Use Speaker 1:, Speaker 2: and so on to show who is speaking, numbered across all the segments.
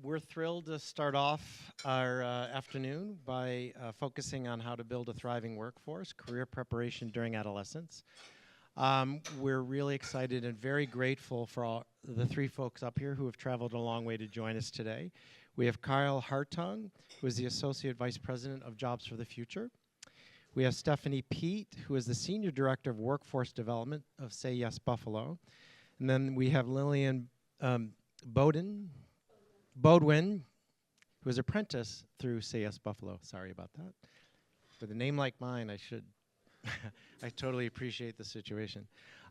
Speaker 1: We're thrilled to start off our afternoon by focusing on how to build a thriving workforce, career preparation during adolescence. We're really excited and very grateful for all the three folks up here who have traveled a long way to join us today. We have Kyle Hartung, who is the Associate Vice President of Jobs for the Future. We have Stephanie Peete, who is the Senior Director of Workforce Development of Say Yes Buffalo. And then we have Lilian Beaudoin, who is apprentice through Say Yes Buffalo. Sorry about that. With a name like mine, I should, I totally appreciate the situation.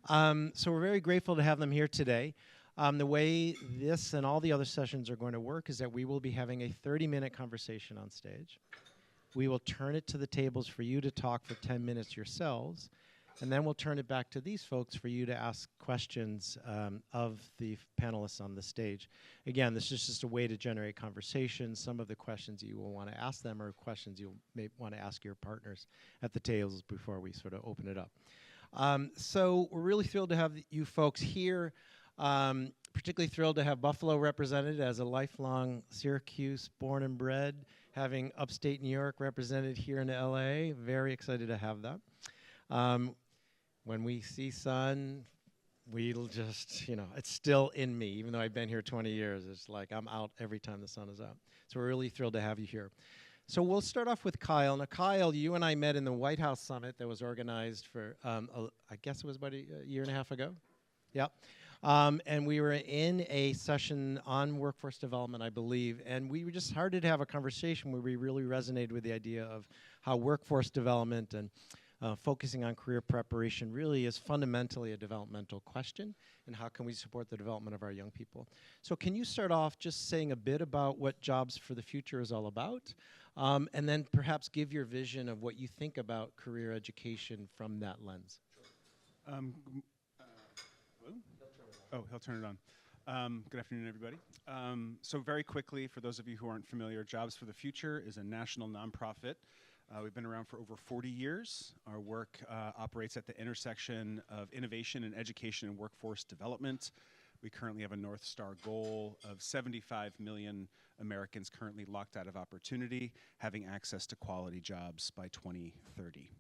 Speaker 1: So we're very grateful to have them here today. The way this and all the other sessions are going to work is that we will be having a 30-minute conversation on stage. We will turn it to the tables for you to talk for 10 minutes yourselves. And then we'll turn it back to these folks for you to ask questions of the panelists on the stage. Again, this is just a way to generate conversation. Some of the questions you will want to ask them are questions you may want to ask your partners at the tables before we sort of open it up. So we're really thrilled to have you folks here. Particularly thrilled to have Buffalo represented as a lifelong Syracuse born and bred, having upstate New York represented here in LA. Very excited to have that. When we see sun, we'll just, you know, it's still in me, even though I've been here 20 years. It's like I'm out every time the sun is out. So we're really thrilled to have you here. So we'll start off with Kyle. Now, Kyle, you and I met in the White House Summit that was organized for, I guess it was about a year and a half ago. Yep. And we were in a session on workforce development, I believe, and we just started to have a conversation where we really resonated with the idea of how workforce development and focusing on career preparation really is fundamentally a developmental question, and how can we support the development of our young people. So can you start off just saying a bit about what Jobs for the Future is all about, and then perhaps give your vision of what you think about career education from that lens?
Speaker 2: Oh, he'll turn it on. Good afternoon, everybody. So very quickly, for those of you who aren't familiar, Jobs for the Future is a national nonprofit. We've been around for over 40 years. Our work operates at the intersection of innovation and education and workforce development. We currently have a North Star goal of 75 million Americans currently locked out of opportunity, having access to quality jobs by 2030.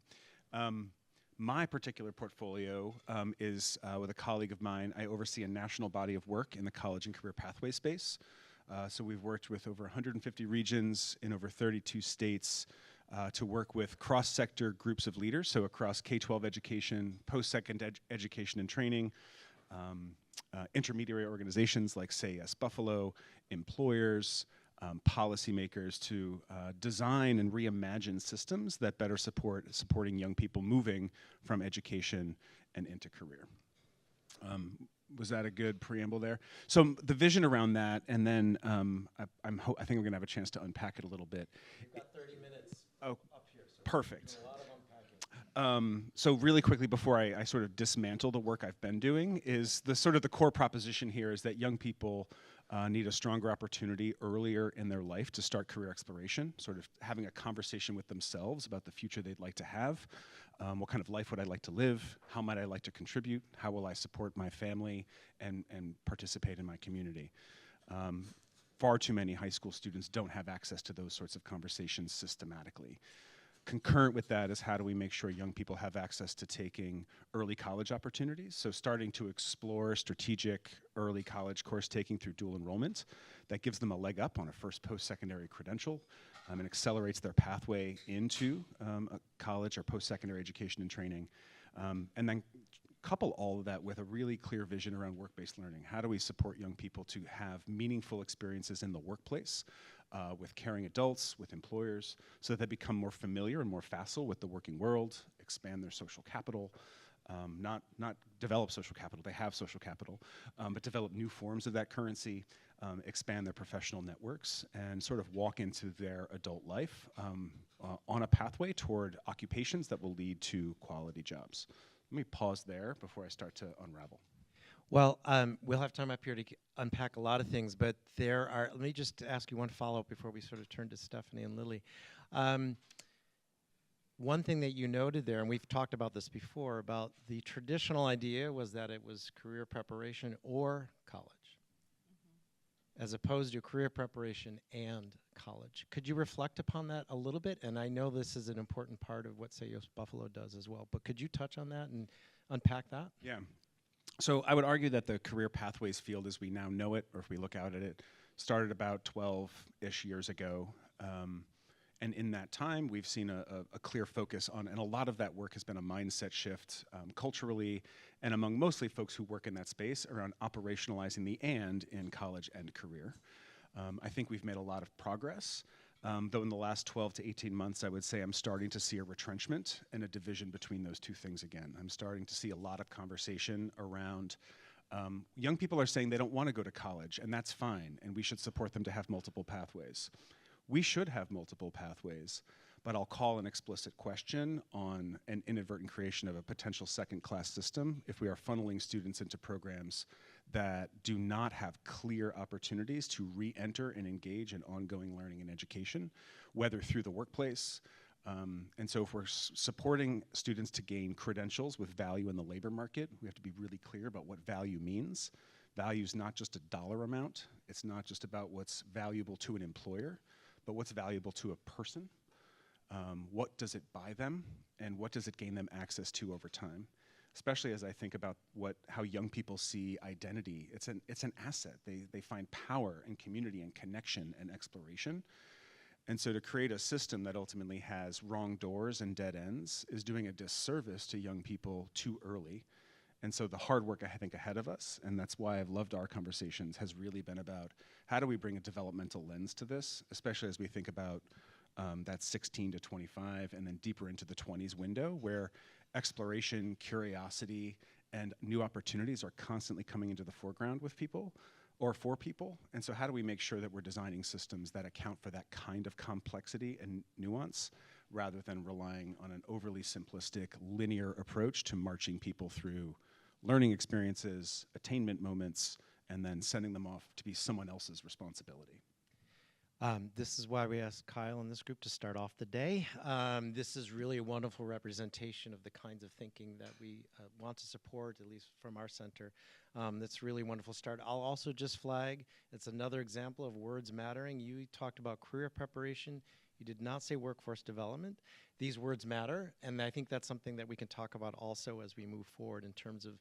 Speaker 2: My particular portfolio is with a colleague of mine. I oversee a national body of work in the college and career pathway space. So we've worked with over 150 regions in over 32 states to work with cross-sector groups of leaders, so across K-12 education, post-second education and training, intermediary organizations like Say Yes Buffalo, employers, policymakers to design and reimagine systems that better supporting young people moving from education and into career. Was that a good preamble there? So the vision around that, and then I think we're going to have a chance to unpack it a little bit.
Speaker 1: We've got 30 minutes
Speaker 2: up
Speaker 1: here. So
Speaker 2: perfect.
Speaker 1: a lot of unpacking.
Speaker 2: So really quickly before I sort of dismantle the work I've been doing is the core proposition here is that young people need a stronger opportunity earlier in their life to start career exploration, sort of having a conversation with themselves about the future they'd like to have. What kind of life would I like to live? How might I like to contribute? How will I support my family and participate in my community? Far too many high school students don't have access to those sorts of conversations systematically. Concurrent with that is how do we make sure young people have access to taking early college opportunities? So starting to explore strategic early college course taking through dual enrollment that gives them a leg up on a first post-secondary credential and accelerates their pathway into a college or post-secondary education and training. And then couple all of that with a really clear vision around work-based learning. How do we support young people to have meaningful experiences in the workplace with caring adults, with employers, so that they become more familiar and more facile with the working world, expand their social capital, not develop social capital, they have social capital, but develop new forms of that currency, expand their professional networks, and sort of walk into their adult life on a pathway toward occupations that will lead to quality jobs. Let me pause there before I start to unravel.
Speaker 1: Well, we'll have time up here to unpack a lot of things, but let me just ask you one follow-up before we sort of turn to Stephanie and Lily. One thing that you noted there, and we've talked about this before, about the traditional idea was that it was career preparation or college. as opposed to career preparation and college. Could you reflect upon that a little bit? And I know this is an important part of what Say Yes Buffalo does as well, but could you touch on that and unpack that?
Speaker 2: Yeah. So I would argue that the career pathways field as we now know it, or if we look out at it, started about 12-ish years ago. And in that time, we've seen a clear focus on, and a lot of that work has been a mindset shift culturally and among mostly folks who work in that space around operationalizing the and in college and career. I think we've made a lot of progress, though in the last 12 to 18 months, I would say I'm starting to see a retrenchment and a division between those two things again. I'm starting to see a lot of conversation around young people are saying they don't want to go to college, and that's fine, and we should support them to have multiple pathways. We should have multiple pathways, but I'll call an explicit question on an inadvertent creation of a potential second-class system if we are funneling students into programs that do not have clear opportunities to re-enter and engage in ongoing learning and education, whether through the workplace. And so if we're supporting students to gain credentials with value in the labor market, we have to be really clear about what value means. Value is not just a dollar amount. It's not just about what's valuable to an employer, but what's valuable to a person. What does it buy them, and what does it gain them access to over time? Especially as I think about how young people see identity. It's an asset. They find power and community and connection and exploration. And so to create a system that ultimately has wrong doors and dead ends is doing a disservice to young people too early. And so the hard work I think ahead of us, and that's why I've loved our conversations, has really been about how do we bring a developmental lens to this, especially as we think about that 16 to 25 and then deeper into the 20s window where exploration, curiosity, and new opportunities are constantly coming into the foreground with people or for people. And so how do we make sure that we're designing systems that account for that kind of complexity and nuance rather than relying on an overly simplistic, linear approach to marching people through learning experiences, attainment moments, and then sending them off to be someone else's responsibility.
Speaker 1: This is why we asked Kyle and this group to start off the day. This is really a wonderful representation of the kinds of thinking that we want to support, at least from our center. That's a really wonderful start. I'll also just flag, it's another example of words mattering. You talked about career preparation. You did not say workforce development. These words matter, and I think that's something that we can talk about also as we move forward in terms of,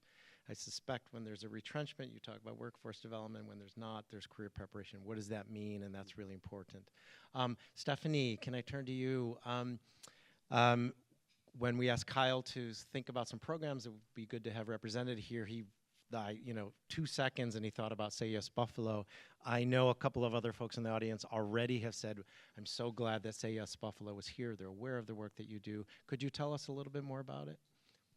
Speaker 1: I suspect when there's a retrenchment, you talk about workforce development. When there's not, there's career preparation. What does that mean? And that's really important. Stephanie, can I turn to you? When we asked Kyle to think about some programs that would be good to have represented here, he 2 seconds and he thought about Say Yes Buffalo. I know a couple of other folks in the audience already have said, I'm so glad that Say Yes Buffalo is here. They're aware of the work that you do. Could you tell us a little bit more about it?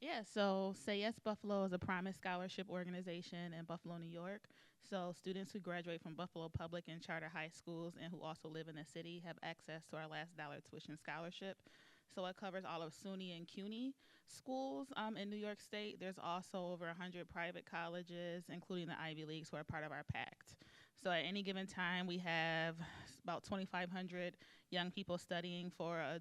Speaker 3: Yeah, so Say Yes Buffalo is a Promise Scholarship organization in Buffalo, New York. So students who graduate from Buffalo public and charter high schools and who also live in the city have access to our last dollar tuition scholarship. So it covers all of SUNY and CUNY schools in New York State. There's also over 100 private colleges, including the Ivy Leagues, who are part of our pact. So at any given time, we have about 2,500 young people studying for a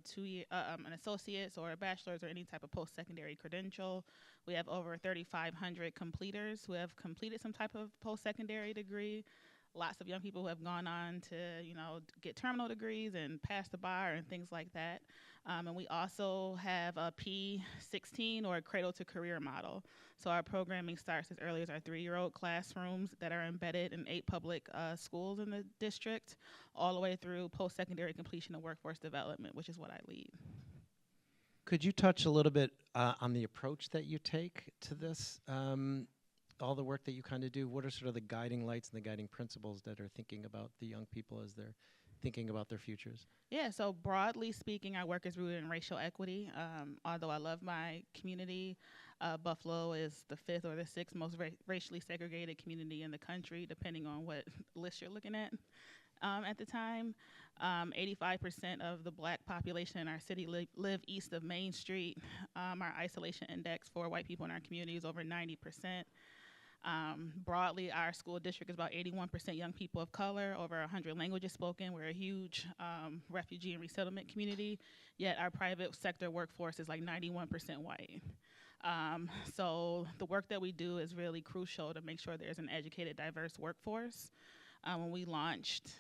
Speaker 3: an associate's or a bachelor's or any type of post-secondary credential. We have over 3,500 completers who have completed some type of post-secondary degree. Lots of young people who have gone on to, get terminal degrees and pass the bar and things like that. And we also have a P16 or a cradle to career model. So our programming starts as early as our 3-year-old classrooms that are embedded in 8 public schools in the district, all the way through post-secondary completion of workforce development, which is what I lead.
Speaker 1: Could you touch a little bit on the approach that you take to this? All the work that you kind of do, what are sort of the guiding lights and the guiding principles that are thinking about the young people as they're thinking about their futures?
Speaker 3: Yeah, so broadly speaking, our work is rooted in racial equity. Although I love my community, Buffalo is the 5th or the 6th most racially segregated community in the country, depending on what list you're looking at the time. 85% of the black population in our city live east of Main Street. Our isolation index for white people in our community is over 90%. Broadly, our school district is about 81% young people of color, over 100 languages spoken. We're a huge refugee and resettlement community, yet our private sector workforce is like 91% white. So the work that we do is really crucial to make sure there's an educated, diverse workforce. When we launched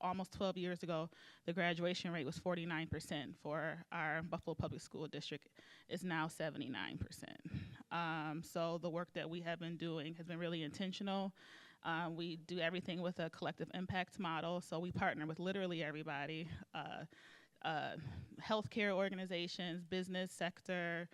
Speaker 3: almost 12 years ago, the graduation rate was 49%. For our Buffalo Public School District, is now 79%. So the work that we have been doing has been really intentional. We do everything with a collective impact model, so we partner with literally everybody, healthcare organizations, business sector.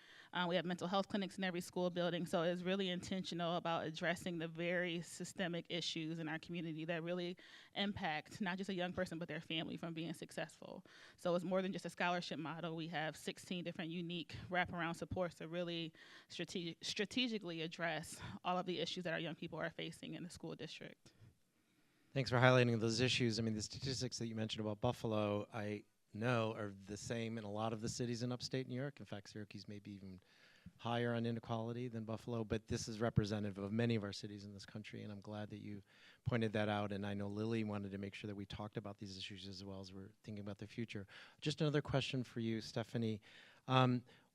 Speaker 3: We have mental health clinics in every school building, so it's really intentional about addressing the very systemic issues in our community that really impact not just a young person, but their family from being successful. So it's more than just a scholarship model. We have 16 different unique wraparound supports to really strategically address all of the issues that our young people are facing in the school district.
Speaker 1: Thanks for highlighting those issues. I mean, the statistics that you mentioned about Buffalo, I know are the same in a lot of the cities in upstate New York. In fact, Syracuse may be even higher on inequality than Buffalo, but this is representative of many of our cities in this country, and I'm glad that you pointed that out. And I know Lily wanted to make sure that we talked about these issues as well as we're thinking about the future. Just another question for you, Stephanie.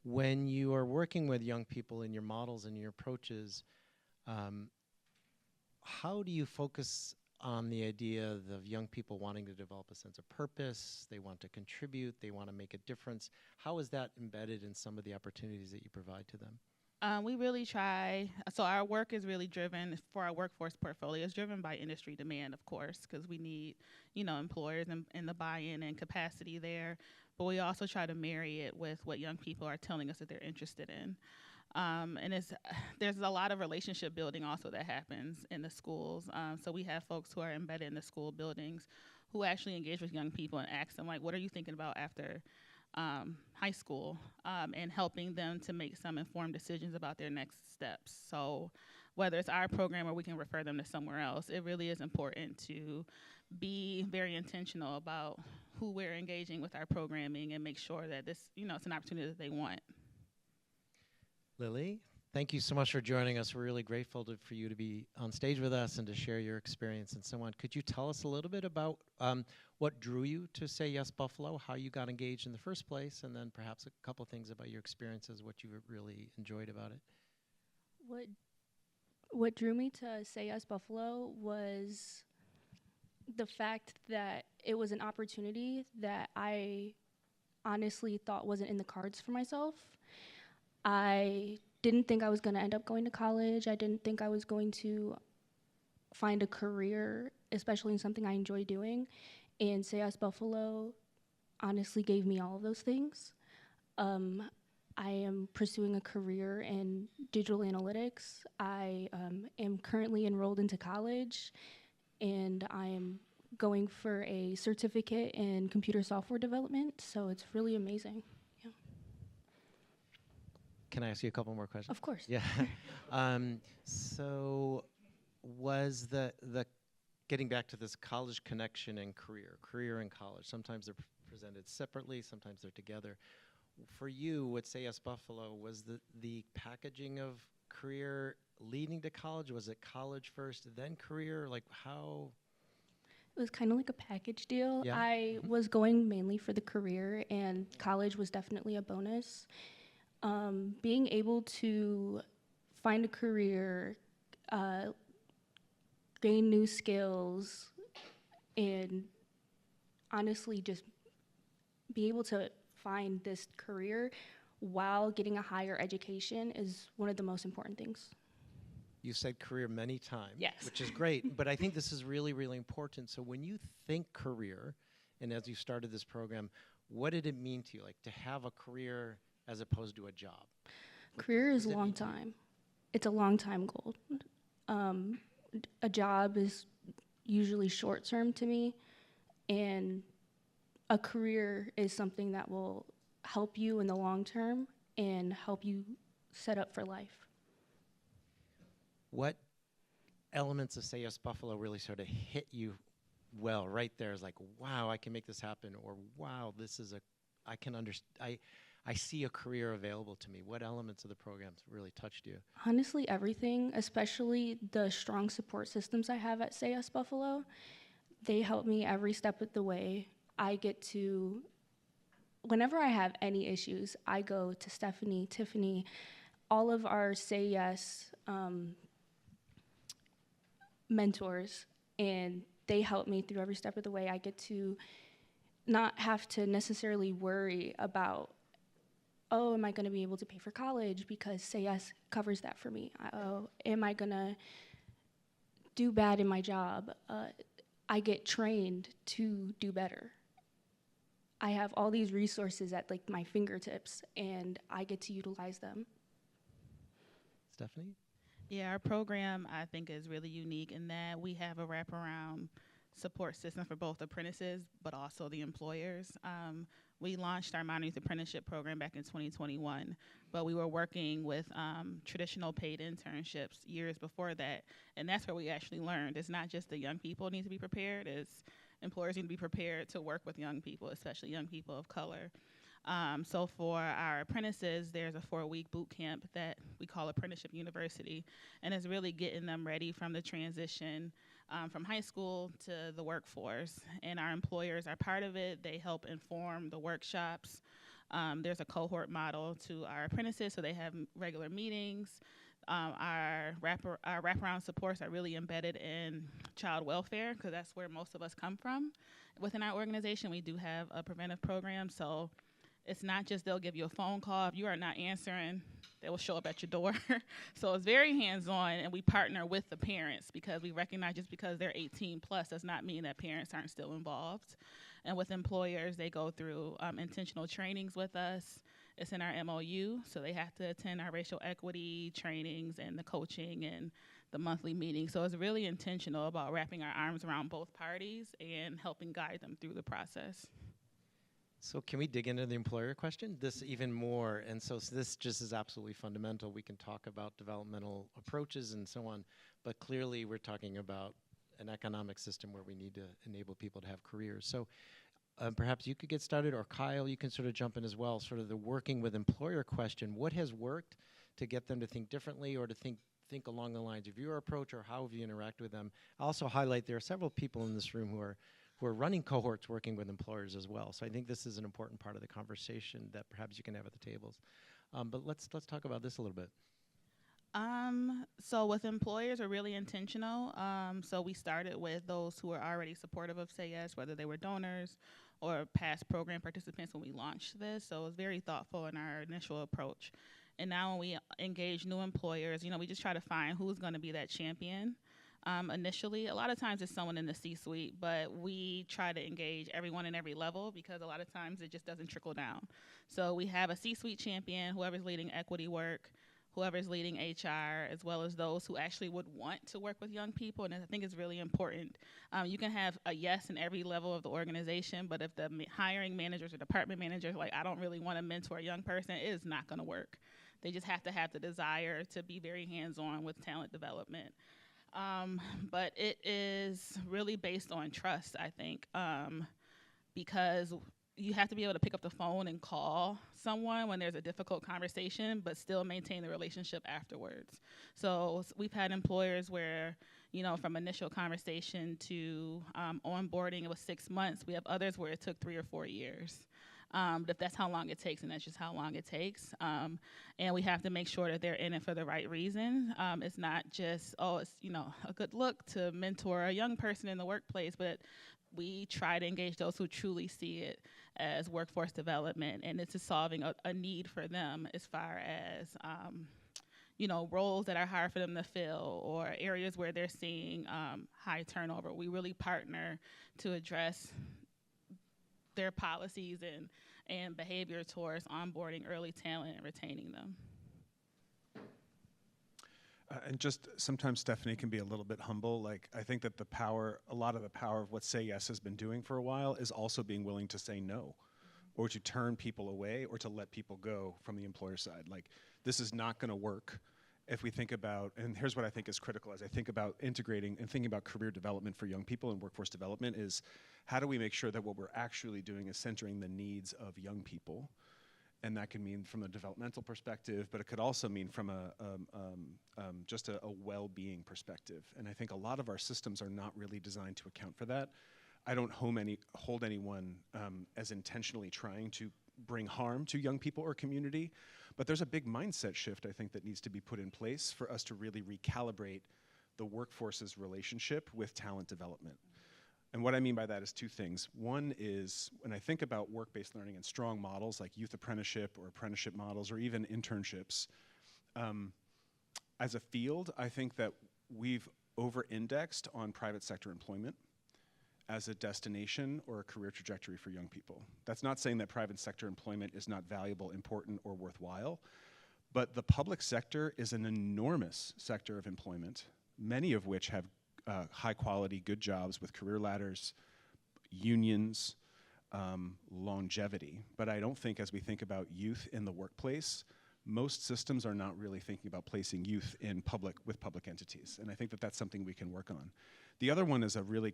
Speaker 1: When you are working with young people in your models and your approaches, how do you focus on the idea of young people wanting to develop a sense of purpose, they want to contribute, they want to make a difference? How is that embedded in some of the opportunities that you provide to them?
Speaker 3: We really try, so our work is really driven, for our workforce portfolio, is driven by industry demand, of course, because we need, employers and the buy-in and capacity there, but we also try to marry it with what young people are telling us that they're interested in. And there's a lot of relationship building also that happens in the schools. So we have folks who are embedded in the school buildings who actually engage with young people and ask them, like, what are you thinking about after high school? And helping them to make some informed decisions about their next steps. So whether it's our program or we can refer them to somewhere else, it really is important to be very intentional about who we're engaging with our programming and make sure that this, it's an opportunity that they want.
Speaker 1: Lily, thank you so much for joining us. We're really grateful for you to be on stage with us and to share your experience and so on. Could you tell us a little bit about what drew you to Say Yes Buffalo, how you got engaged in the first place, and then perhaps a couple things about your experiences, what you really enjoyed about it?
Speaker 4: What drew me to Say Yes Buffalo was the fact that it was an opportunity that I honestly thought wasn't in the cards for myself. I didn't think I was going to end up going to college. I didn't think I was going to find a career, especially in something I enjoy doing. And Say Yes Buffalo honestly gave me all of those things. I am pursuing a career in digital analytics. I am currently enrolled into college, and I am going for a certificate in computer software development, so it's really amazing.
Speaker 1: Can I ask you a couple more questions?
Speaker 4: Of course.
Speaker 1: Yeah. So was the getting back to this college connection and career and college, sometimes they're presented separately, sometimes they're together. For you, with Say Yes Buffalo, was the packaging of career leading to college? Was it college first, then career? Like how?
Speaker 4: It was kind of like a package deal.
Speaker 1: Yeah.
Speaker 4: I was going mainly for the career, and college was definitely a bonus. Being able to find a career, gain new skills, and honestly just be able to find this career while getting a higher education is one of the most important things.
Speaker 1: You said career many times,
Speaker 4: Yes.
Speaker 1: which is great, but I think this is really, really important. So when you think career, and as you started this program, what did it mean to you, like to have a career as opposed to a job?
Speaker 4: Career is a long time. It's a long time goal. A job is usually short term to me, and a career is something that will help you in the long term and help you set up for life.
Speaker 1: What elements of Say Yes Buffalo really sort of hit you well right there? Is like, wow, I can make this happen, or wow, this is I can understand. I see a career available to me. What elements of the programs really touched you?
Speaker 4: Honestly, everything, especially the strong support systems I have at Say Yes Buffalo. They help me every step of the way. I get to, whenever I have any issues, I go to Stephanie, Tiffany, all of our Say Yes mentors, and they help me through every step of the way. I get to not have to necessarily worry about, oh, am I going to be able to pay for college because Say Yes covers that for me? Oh, am I going to do bad in my job? I get trained to do better. I have all these resources at like my fingertips, and I get to utilize them.
Speaker 1: Stephanie?
Speaker 3: Yeah, our program, I think, is really unique in that we have a wraparound support system for both apprentices, but also the employers. We launched our Minor Youth Apprenticeship program back in 2021, but we were working with traditional paid internships years before that, and that's where we actually learned it's not just the young people need to be prepared, it's employers need to be prepared to work with young people, especially young people of color. So for our apprentices, there's a 4-week boot camp that we call Apprenticeship University, and it's really getting them ready from the transition from high school to the workforce. And our employers are part of it. They help inform the workshops. There's a cohort model to our apprentices, so they have regular meetings. Our wraparound supports are really embedded in child welfare, because that's where most of us come from. Within our organization, we do have a preventive program, so it's not just they'll give you a phone call. If you are not answering, they will show up at your door. So it's very hands-on, and we partner with the parents because we recognize just because they're 18 plus does not mean that parents aren't still involved. And with employers, they go through intentional trainings with us. It's in our MOU, so they have to attend our racial equity trainings and the coaching and the monthly meetings. So it's really intentional about wrapping our arms around both parties and helping guide them through the process.
Speaker 1: So can we dig into the employer question? This even more, and so this just is absolutely fundamental. We can talk about developmental approaches and so on, but clearly we're talking about an economic system where we need to enable people to have careers. So perhaps you could get started, or Kyle, you can sort of jump in as well, sort of the working with employer question. What has worked to get them to think differently or to think along the lines of your approach, or how have you interact with them? I'll also highlight there are several people in this room who are running cohorts working with employers as well. So I think this is an important part of the conversation that perhaps you can have at the tables. But let's talk about this a little bit.
Speaker 3: So with employers, we're really intentional. So we started with those who are already supportive of Say Yes, whether they were donors or past program participants when we launched this. So it was very thoughtful in our initial approach. And now when we engage new employers, we just try to find who's going to be that champion. Initially, a lot of times it's someone in the C-suite, but we try to engage everyone in every level because a lot of times it just doesn't trickle down. So we have a C-suite champion, whoever's leading equity work, whoever's leading HR, as well as those who actually would want to work with young people, and I think it's really important. You can have a yes in every level of the organization, but if the hiring managers or department managers like, I don't really want to mentor a young person, it is not going to work. They just have to have the desire to be very hands-on with talent development. But it is really based on trust, I think, because you have to be able to pick up the phone and call someone when there's a difficult conversation, but still maintain the relationship afterwards. So we've had employers where, from initial conversation to onboarding, it was 6 months. We have others where it took 3 or 4 years. But if that's how long it takes, and that's just how long it takes. And we have to make sure that they're in it for the right reason. It's not just, it's a good look to mentor a young person in the workplace, but we try to engage those who truly see it as workforce development, and it's just solving a need for them as far as roles that are hard for them to fill or areas where they're seeing high turnover. We really partner to address their policies and behavior towards onboarding early talent and retaining them.
Speaker 2: And just sometimes Stephanie can be a little bit humble. Like, I think that a lot of the power of what Say Yes has been doing for a while is also being willing to say no, or to turn people away, or to let people go from the employer side. Like, this is not going to work if we think about, and here's what I think is critical as I think about integrating and thinking about career development for young people and workforce development is, how do we make sure that what we're actually doing is centering the needs of young people? And that can mean from a developmental perspective, but it could also mean from just a well-being perspective. And I think a lot of our systems are not really designed to account for that. I don't hold anyone as intentionally trying to bring harm to young people or community, but there's a big mindset shift, I think, that needs to be put in place for us to really recalibrate the workforce's relationship with talent development. And what I mean by that is two things. One is when I think about work-based learning and strong models like youth apprenticeship or apprenticeship models or even internships, as a field, I think that we've over-indexed on private sector employment as a destination or a career trajectory for young people. That's not saying that private sector employment is not valuable, important, or worthwhile, but the public sector is an enormous sector of employment, many of which have high quality, good jobs with career ladders, unions, longevity. But I don't think as we think about youth in the workplace, most systems are not really thinking about placing youth in with public entities. And I think that that's something we can work on. The other one is a really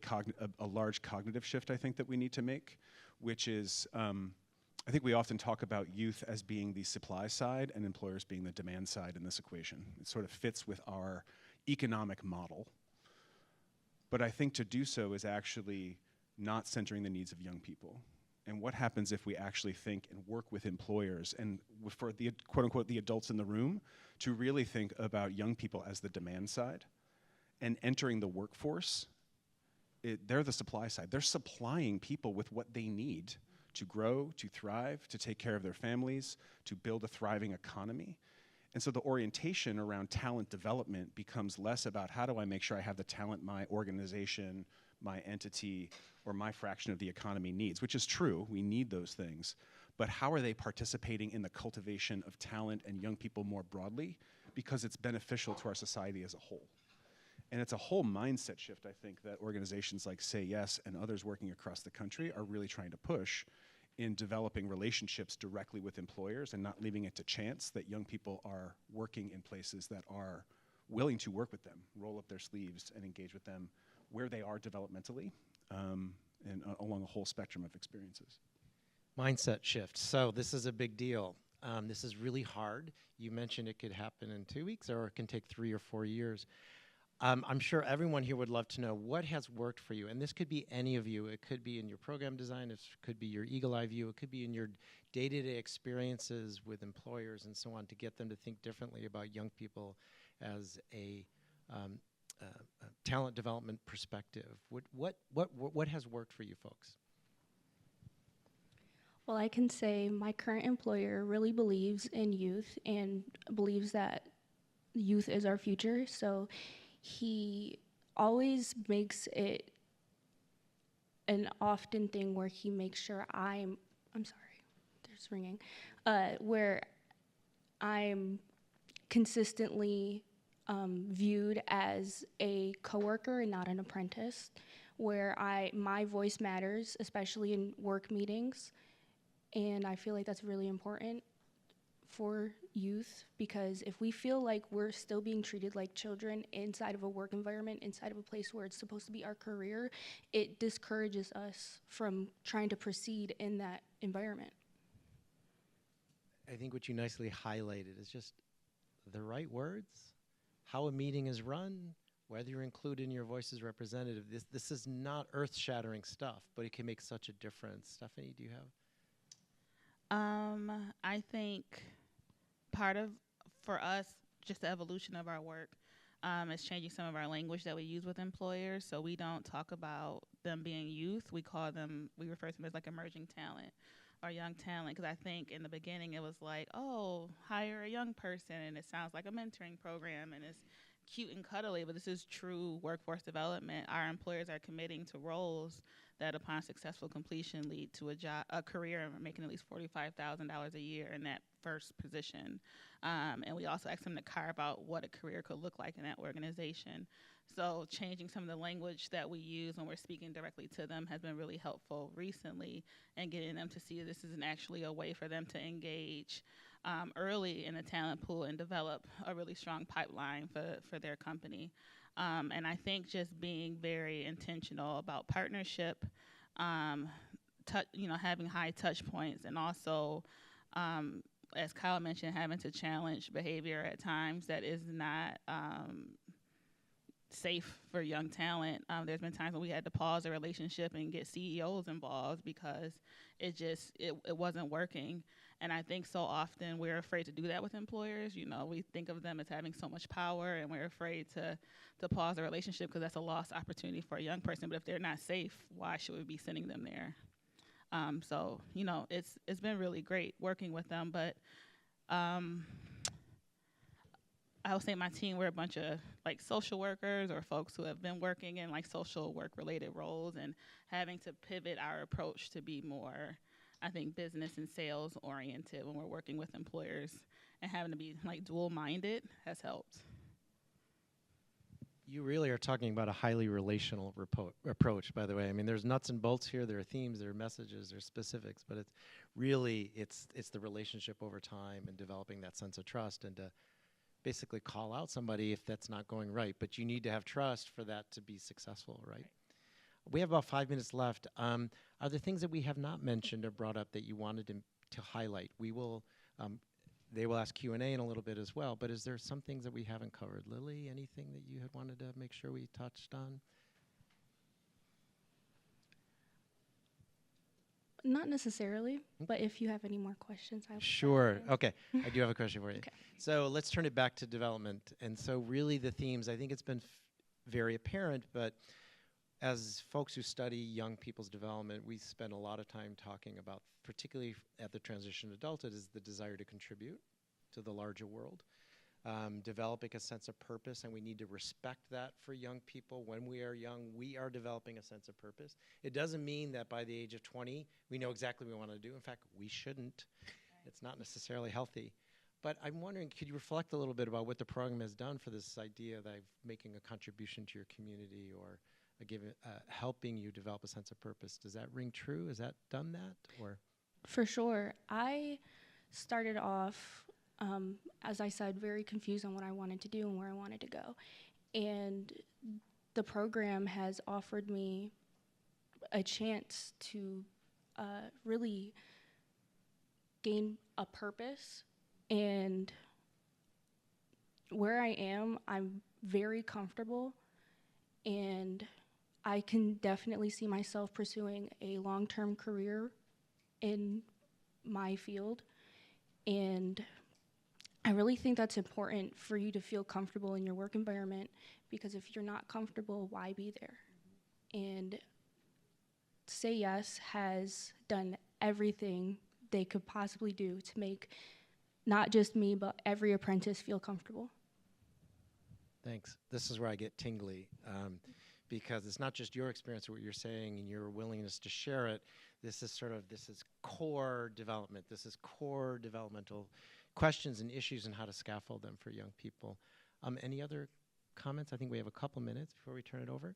Speaker 2: a large cognitive shift I think that we need to make, which is, I think we often talk about youth as being the supply side and employers being the demand side in this equation. It sort of fits with our economic model. But I think to do so is actually not centering the needs of young people. And what happens if we actually think and work with employers and for the quote unquote the adults in the room to really think about young people as the demand side and entering the workforce, they're the supply side. They're supplying people with what they need to grow, to thrive, to take care of their families, to build a thriving economy. And so the orientation around talent development becomes less about how do I make sure I have the talent my organization, my entity, or my fraction of the economy needs, which is true, we need those things. But how are they participating in the cultivation of talent and young people more broadly? Because it's beneficial to our society as a whole. And it's a whole mindset shift, I think, that organizations like Say Yes and others working across the country are really trying to push in developing relationships directly with employers and not leaving it to chance that young people are working in places that are willing to work with them, roll up their sleeves and engage with them where they are developmentally and along a whole spectrum of experiences.
Speaker 1: Mindset shift. So this is a big deal. This is really hard. You mentioned it could happen in 2 weeks or it can take 3 or 4 years. I'm sure everyone here would love to know what has worked for you. And this could be any of you. It could be in your program design. It could be your eagle eye view. It could be in your day-to-day experiences with employers and so on to get them to think differently about young people as a talent development perspective. What has worked for you folks?
Speaker 4: Well, I can say my current employer really believes in youth and believes that youth is our future. So he always makes it an often thing where he makes sure I'm sorry, there's ringing, where I'm consistently viewed as a coworker and not an apprentice, where my voice matters, especially in work meetings. And I feel like that's really important for youth, because if we feel like we're still being treated like children inside of a work environment, inside of a place where it's supposed to be our career, it discourages us from trying to proceed in that environment.
Speaker 1: I think what you nicely highlighted is just the right words, how a meeting is run, whether you're included in your voice as representative. This is not earth-shattering stuff, but it can make such a difference. Stephanie, do you have?
Speaker 3: I think part of, for us, just the evolution of our work is changing some of our language that we use with employers. So we don't talk about them being youth. We refer to them as like emerging talent or young talent, because I think in the beginning it was like, oh, hire a young person, and it sounds like a mentoring program, and it's cute and cuddly, but this is true workforce development. Our employers are committing to roles that upon successful completion lead to a career making at least $45,000 a year in that first position. And we also ask them to carve out what a career could look like in that organization. So changing some of the language that we use when we're speaking directly to them has been really helpful recently, and getting them to see this isn't actually a way for them to engage early in the talent pool and develop a really strong pipeline for their company. And I think just being very intentional about partnership, having high touch points, and also, as Kyle mentioned, having to challenge behavior at times that is not safe for young talent. There's been times when we had to pause a relationship and get CEOs involved because it wasn't working. And I think so often we're afraid to do that with employers. You know, we think of them as having so much power, and we're afraid to pause the relationship because that's a lost opportunity for a young person. But if they're not safe, why should we be sending them there? So, you know, it's been really great working with them. But I would say my team, we're a bunch of like social workers or folks who have been working in like social work related roles and having to pivot our approach to be more, I think, business and sales oriented when we're working with employers, and having to be like dual minded has helped.
Speaker 1: You really are talking about a highly relational approach, by the way. I mean, there's nuts and bolts here. There are themes, there are messages, there are specifics, but it's really, it's the relationship over time and developing that sense of trust, and to basically call out somebody if that's not going right. But you need to have trust for that to be successful, right? We have about 5 minutes left. Are there things that we have not mentioned or brought up that you wanted to highlight? We will, they will ask Q&A in a little bit as well, but is there some things that we haven't covered? Lily, anything that you had wanted to make sure we touched on?
Speaker 4: Not necessarily, but if you have any more questions, I will.
Speaker 1: Sure. Okay. I do have a question for you.
Speaker 4: Okay.
Speaker 1: So let's turn it back to development. And so really the themes, I think it's been very apparent, but as folks who study young people's development, we spend a lot of time talking about, particularly at the transition to adulthood, is the desire to contribute to the larger world, developing a sense of purpose, and we need to respect that for young people. When we are young, we are developing a sense of purpose. It doesn't mean that by the age of 20, we know exactly what we want to do. In fact, we shouldn't. It's not necessarily healthy. But I'm wondering, could you reflect a little bit about what the program has done for this idea that making a contribution to your community or helping you develop a sense of purpose? Does that ring true? Has that done that? Or?
Speaker 4: For sure. I started off, as I said, very confused on what I wanted to do and where I wanted to go. And the program has offered me a chance to really gain a purpose. And where I am, I'm very comfortable, and I can definitely see myself pursuing a long-term career in my field. And I really think that's important for you to feel comfortable in your work environment, because if you're not comfortable, why be there? And Say Yes has done everything they could possibly do to make not just me, but every apprentice feel comfortable.
Speaker 1: Thanks. This is where I get tingly, because it's not just your experience, what you're saying, and your willingness to share it. This is core development. This is core developmental questions and issues and how to scaffold them for young people. Any other comments? I think we have a couple minutes before we turn it over.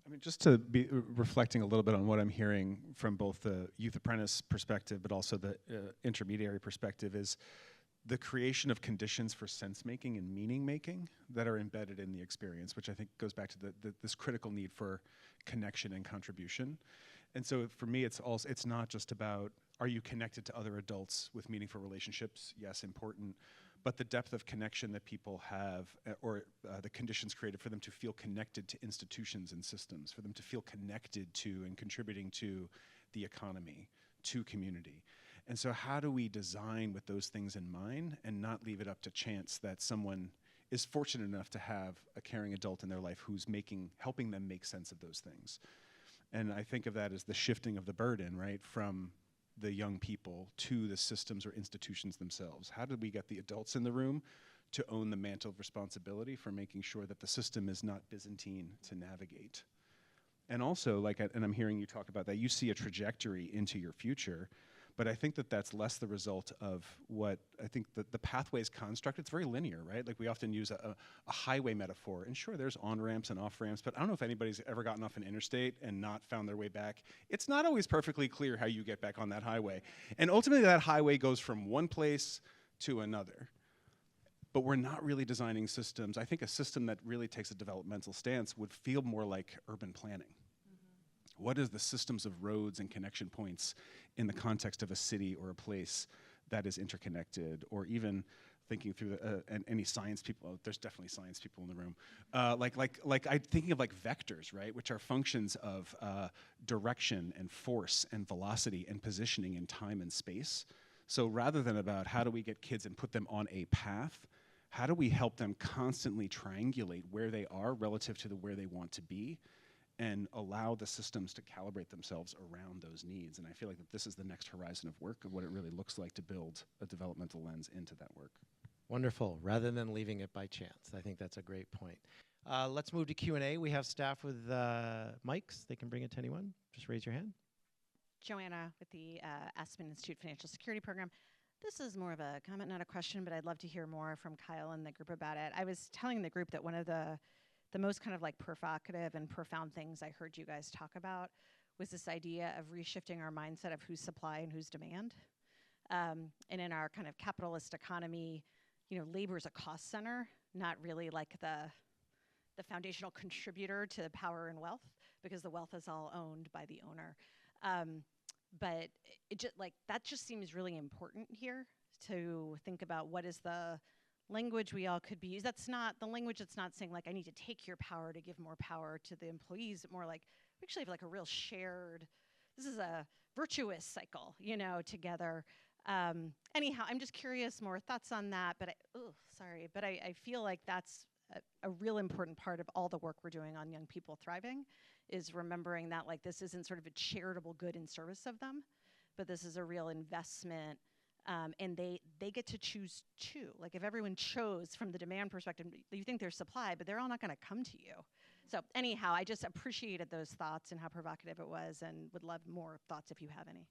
Speaker 2: I mean, just to be reflecting a little bit on what I'm hearing from both the youth apprentice perspective, but also the intermediary perspective, is the creation of conditions for sense making and meaning making that are embedded in the experience, which I think goes back to this critical need for connection and contribution. And so for me, it's not just about, are you connected to other adults with meaningful relationships? Yes, important. But the depth of connection that people have, or the conditions created for them to feel connected to institutions and systems, for them to feel connected to and contributing to the economy, to community. And so how do we design with those things in mind and not leave it up to chance that someone is fortunate enough to have a caring adult in their life who's helping them make sense of those things? And I think of that as the shifting of the burden, right, from the young people to the systems or institutions themselves. How do we get the adults in the room to own the mantle of responsibility for making sure that the system is not Byzantine to navigate? And also, and I'm hearing you talk about that, you see a trajectory into your future, but I think that that's less the result of what I think the pathways construct. It's very linear, right? Like we often use a highway metaphor, and sure, there's on-ramps and off-ramps, but I don't know if anybody's ever gotten off an interstate and not found their way back. It's not always perfectly clear how you get back on that highway. And ultimately, that highway goes from one place to another. But we're not really designing systems. I think a system that really takes a developmental stance would feel more like urban planning. What is the systems of roads and connection points in the context of a city or a place that is interconnected? Or even thinking through and any science people, there's definitely science people in the room. I'm thinking of like vectors, right? Which are functions of direction and force and velocity and positioning in time and space. So rather than about how do we get kids and put them on a path, how do we help them constantly triangulate where they are relative to where they want to be, and allow the systems to calibrate themselves around those needs? And I feel like that this is the next horizon of work of what it really looks like to build a developmental lens into that work.
Speaker 1: Wonderful, rather than leaving it by chance. I think that's a great point. Let's move to Q&A. We have staff with mics. They can bring it to anyone. Just raise your hand.
Speaker 5: Joanna with the Aspen Institute Financial Security Program. This is more of a comment, not a question, but I'd love to hear more from Kyle and the group about it. I was telling the group that one of the most kind of like provocative and profound things I heard you guys talk about was this idea of reshifting our mindset of who's supply and who's demand. And in our kind of capitalist economy, you know, labor is a cost center, not really like the foundational contributor to power and wealth, because the wealth is all owned by the owner. But that just seems really important here to think about what is the language we all could be used. That's not the language that's not saying like I need to take your power to give more power to the employees, more like we actually have like a real shared, this is a virtuous cycle, you know, together. Anyhow, I'm just curious, more thoughts on that, but I feel like that's a real important part of all the work we're doing on young people thriving, is remembering that like this isn't sort of a charitable good in service of them, but this is a real investment, and they get to choose too. Like if everyone chose from the demand perspective, you think there's supply, but they're all not gonna come to you. So anyhow, I just appreciated those thoughts and how provocative it was, and would love more thoughts if you have any.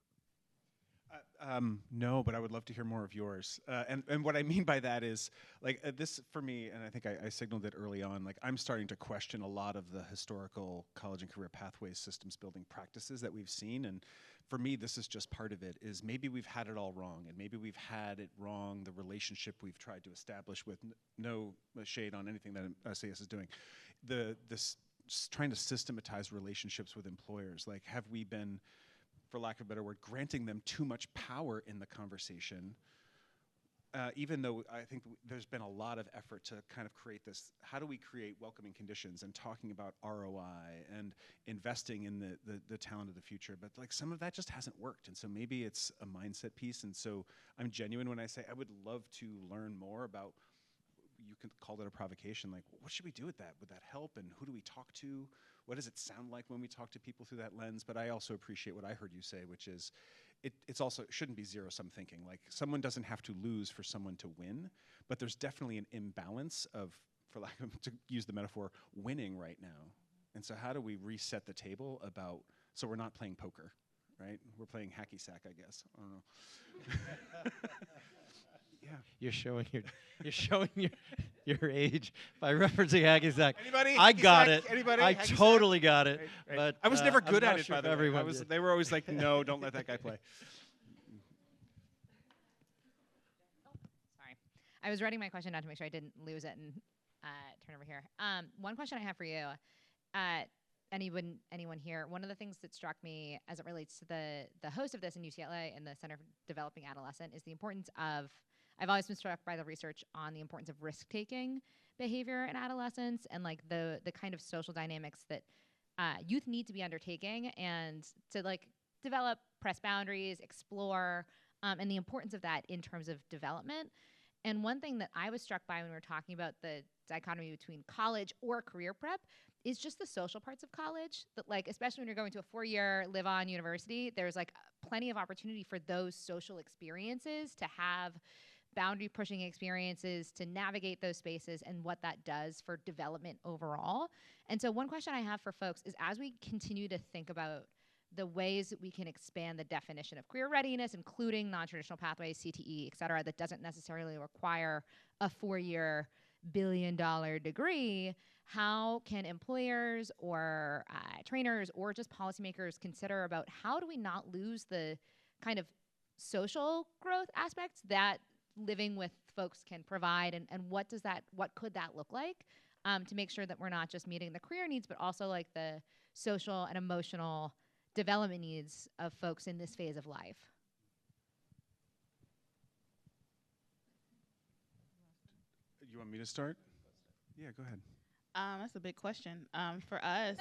Speaker 2: No, but I would love to hear more of yours. And what I mean by that is, like, this for me, and I think I signaled it early on, like, I'm starting to question a lot of the historical college and career pathways systems building practices that we've seen. And for me, this is just part of it, is maybe we've had it all wrong, and maybe we've had it wrong, the relationship we've tried to establish with no shade on anything that SAS is doing. This trying to systematize relationships with employers, like, have we been, for lack of a better word, granting them too much power in the conversation, even though I think there's been a lot of effort to kind of create this, how do we create welcoming conditions and talking about ROI and investing in the talent of the future, but like some of that just hasn't worked. And so maybe it's a mindset piece. And so I'm genuine when I say I would love to learn more about, you can call it a provocation, like what should we do with that? Would that help? And who do we talk to? What does it sound like when we talk to people through that lens? But I also appreciate what I heard you say, which is it shouldn't be zero-sum thinking. Like someone doesn't have to lose for someone to win, but there's definitely an imbalance of, for lack of, to use the metaphor, winning right now. And so how do we reset the table about, so we're not playing poker, right? We're playing hacky sack, I guess. I don't know. Yeah.
Speaker 1: You're showing your age by referencing hacky sack.
Speaker 2: Anybody?
Speaker 1: I got
Speaker 2: sack?
Speaker 1: it.
Speaker 2: Anybody?
Speaker 1: I
Speaker 2: Hacky
Speaker 1: totally
Speaker 2: sack?
Speaker 1: got it.
Speaker 2: Right.
Speaker 1: But
Speaker 2: I was never good
Speaker 1: I'm
Speaker 2: at
Speaker 1: not
Speaker 2: it,
Speaker 1: sure
Speaker 2: by
Speaker 1: if
Speaker 2: the way.
Speaker 1: everyone did.
Speaker 2: They were always like, no, don't let that guy play.
Speaker 6: Sorry. I was writing my question down to make sure I didn't lose it and turn over here. One question I have for you. Anyone here, one of the things that struck me as it relates to the host of this in UCLA and the Center for Developing Adolescent is the importance of, I've always been struck by the research on the importance of risk-taking behavior in adolescence and like the kind of social dynamics that youth need to be undertaking and to like develop, press boundaries, explore, and the importance of that in terms of development. And one thing that I was struck by when we were talking about the dichotomy between college or career prep is just the social parts of college, that like, especially when you're going to a 4-year live-on university, there's like plenty of opportunity for those social experiences, to have boundary pushing experiences, to navigate those spaces and what that does for development overall. And so one question I have for folks is, as we continue to think about the ways that we can expand the definition of career readiness, including non-traditional pathways, CTE, et cetera, that doesn't necessarily require a 4-year billion-dollar degree, how can employers or trainers or just policymakers consider about how do we not lose the kind of social growth aspects that living with folks can provide, and what could that look like to make sure that we're not just meeting the career needs, but also like the social and emotional development needs of folks in this phase of life?
Speaker 2: You want me to start? Yeah, go ahead.
Speaker 3: That's a big question. For us,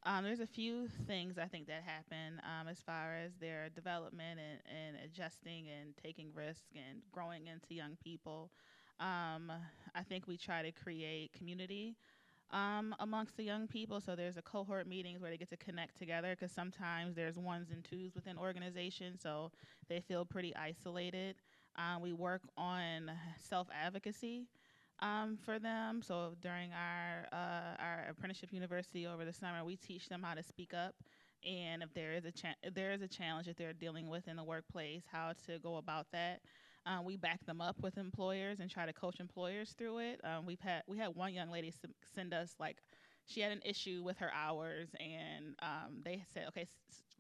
Speaker 3: There's a few things I think that happen as far as their development and adjusting and taking risks and growing into young people. I think we try to create community amongst the young people. So there's a cohort meetings where they get to connect together, because sometimes there's ones and twos within organizations, so they feel pretty isolated. We work on self-advocacy for them. So during our apprenticeship university over the summer, we teach them how to speak up, and if there is a challenge that they're dealing with in the workplace, how to go about that. We back them up with employers and try to coach employers through it. We had one young lady send us, like, she had an issue with her hours, and they said, okay,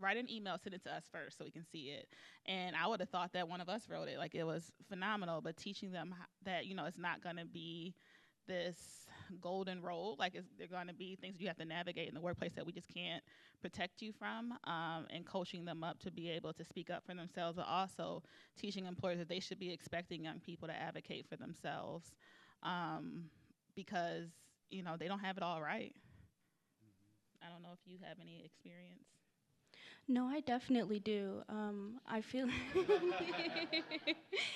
Speaker 3: write an email, send it to us first so we can see it. And I would have thought that one of us wrote it. Like, it was phenomenal. But teaching them that, it's not going to be this golden road. Like, they're going to be things you have to navigate in the workplace that we just can't protect you from, and coaching them up to be able to speak up for themselves, but also teaching employers that they should be expecting young people to advocate for themselves, because they don't have it all right. I don't know if you have any experience.
Speaker 4: No, I definitely do. I feel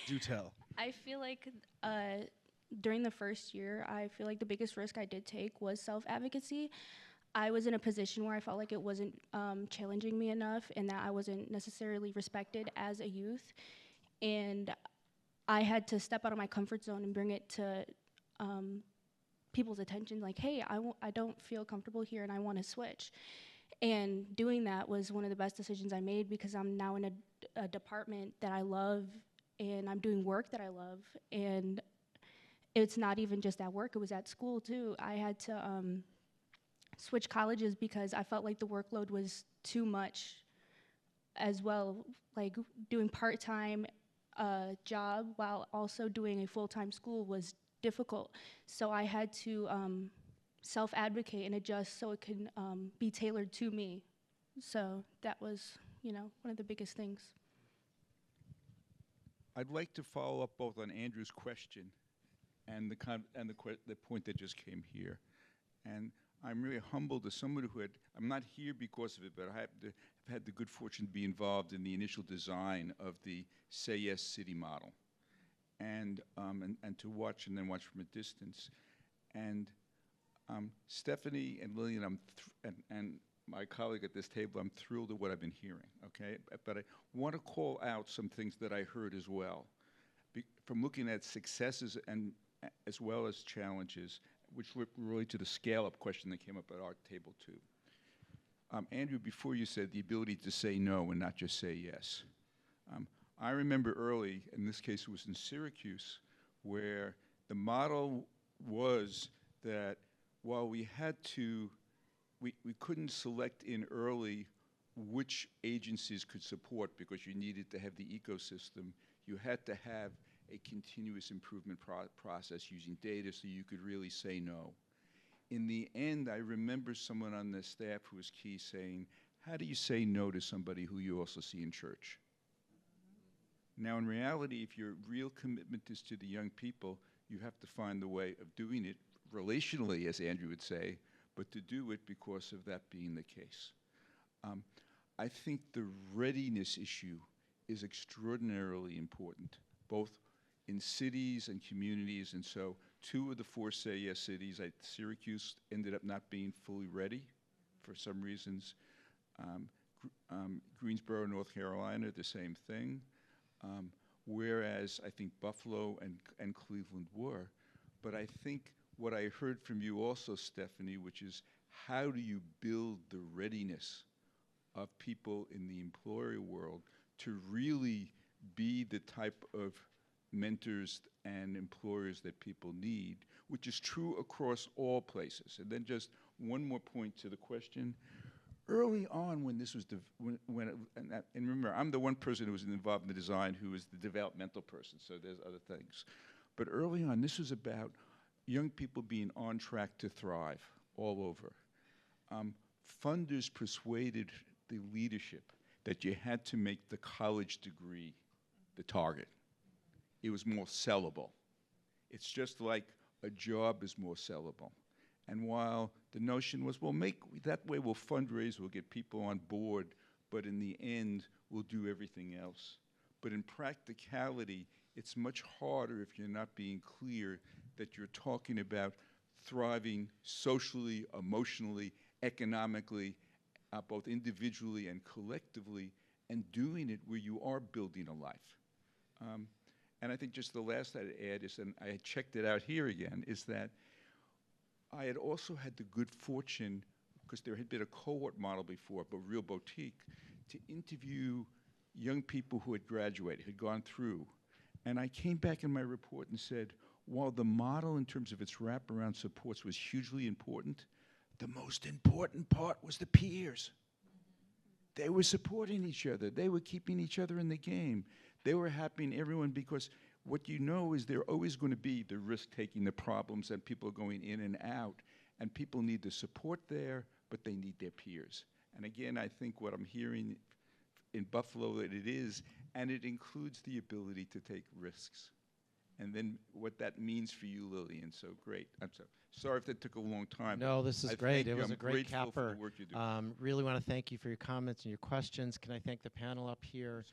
Speaker 2: Do tell.
Speaker 4: I feel like during the first year, I feel like the biggest risk I did take was self-advocacy. I was in a position where I felt like it wasn't challenging me enough, and that I wasn't necessarily respected as a youth. And I had to step out of my comfort zone and bring it to people's attention, like, hey, I don't feel comfortable here and I want to switch. And doing that was one of the best decisions I made, because I'm now in a department that I love, and I'm doing work that I love. And it's not even just at work, it was at school too. I had to switch colleges because I felt like the workload was too much as well, like doing part-time job while also doing a full-time school was difficult. So I had to self-advocate and adjust so it could be tailored to me. So that was, one of the biggest things.
Speaker 7: I'd like to follow up both on Andrew's question and the point that just came here. And I'm really humbled as someone who I'm not here because of it, but I have had the good fortune to be involved in the initial design of the Say Yes City model, and to watch from a distance. And Stephanie and Lilian, and my colleague at this table, I'm thrilled at what I've been hearing, okay? But I want to call out some things that I heard as well. From looking at successes and as well as challenges, which relate to the scale-up question that came up at our table too. Andrew, before you said the ability to say no and not just say yes. I remember early, in this case it was in Syracuse, where the model was that while we couldn't select in early which agencies could support because you needed to have the ecosystem, you had to have a continuous improvement process using data so you could really say no. In the end, I remember someone on the staff who was key saying, how do you say no to somebody who you also see in church? Now, in reality, if your real commitment is to the young people, you have to find the way of doing it relationally, as Andrew would say, but to do it because of that being the case. I think the readiness issue is extraordinarily important, both in cities and communities. And so 2 of the 4 Say Yes cities, Syracuse ended up not being fully ready for some reasons. Greensboro, North Carolina, the same thing. Whereas I think Buffalo and Cleveland were. But I think what I heard from you also, Stephanie, which is how do you build the readiness of people in the employer world to really be the type of mentors and employers that people need, which is true across all places. And then just one more point to the question. Early on when this was, and remember, I'm the one person who was involved in the design who was the developmental person, so there's other things. But early on, this was about young people being on track to thrive all over. Funders persuaded the leadership that you had to make the college degree the target. It was more sellable. It's just like a job is more sellable. And while the notion was, well, that way we'll fundraise, we'll get people on board, but in the end, we'll do everything else. But in practicality, it's much harder if you're not being clear that you're talking about thriving socially, emotionally, economically, both individually and collectively, and doing it where you are building a life. And I think just the last I'd add is, and I checked it out here again, is that I had also had the good fortune, because there had been a cohort model before, but real boutique, to interview young people who had graduated, had gone through. And I came back in my report and said, while the model in terms of its wraparound supports was hugely important, the most important part was the peers. They were supporting each other. They were keeping each other in the game. They were helping everyone, because what you know is there are always going to be the risk-taking, the problems, and people going in and out. And people need the support there, but they need their peers. And again, I think what I'm hearing in Buffalo that it is, and it includes the ability to take risks. And then what that means for you, Lilian, so great. I'm sorry if that took a long time.
Speaker 1: No, this is great. It was a great
Speaker 7: grateful for
Speaker 1: capper.
Speaker 7: the work you do.
Speaker 1: Really want to thank you for your comments and your questions. Can I thank the panel up here?